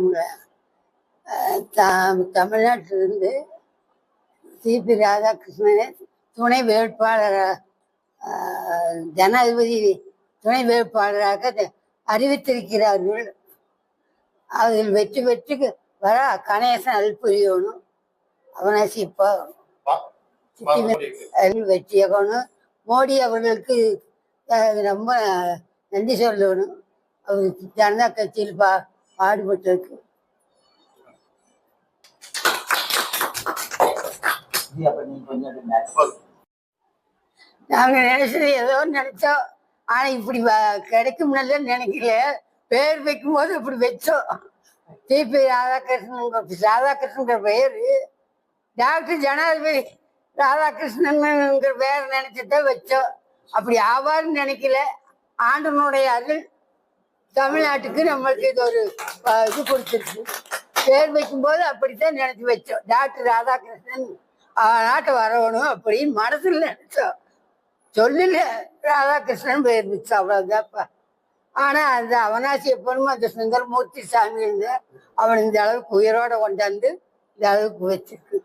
நம்மளை தமிழ்நாட்டிலிருந்து சிபி ராதாகிருஷ்ணனை துணை வேட்பாளராக ஜனாதிபதி துணை வேட்பாளராக அறிவித்திருக்கிறார்கள். அதில் வெற்றி பெற்று வர கணேசன் அல்புரியணும் அவனாசி இப்போ வெற்றியாகணும். மோடி அவர்களுக்கு ரொம்ப நன்றி சொல்லணும். அவருக்கு ஜனதா கட்சியில் பாடுபட்டிருக்கு. நாங்க நினைச்சது ஏதோ நினைச்சோம். ஆனா இப்படி கிடைக்கும்னு நினைக்கல. பேர் வைக்கும் போது இப்படி வச்சோம். சிபி ராதாகிருஷ்ணங்கிற பெயரு டாக்டர் ஜனாதிபதி ராதாகிருஷ்ணன்ங்கிற பேர் நினைச்சுதான் வச்சோம். அப்படி ஆவார்னு நினைக்கல. ஆண்டனுடைய அருள் தமிழ்நாட்டுக்கு நம்மளுக்கு இது ஒரு இது கொடுத்துருக்கு. பேர் வைக்கும்போது அப்படித்தான் நினைச்சு வச்சோம். டாக்டர் ராதாகிருஷ்ணன் நாட்டை வரணும் அப்படின்னு மனசுல நினைச்சோம். சொல்லல ராதாகிருஷ்ணன் பேர் வச்சு அவ்வளவுதான்ப்பா. ஆனா அந்த அவனாசி எப்பனும் அந்த சுந்தரமூர்த்தி சாமி இருந்த அவன் இந்த அளவுக்கு உயிரோட கொண்டாந்து இந்த அளவுக்கு வச்சிருக்கு.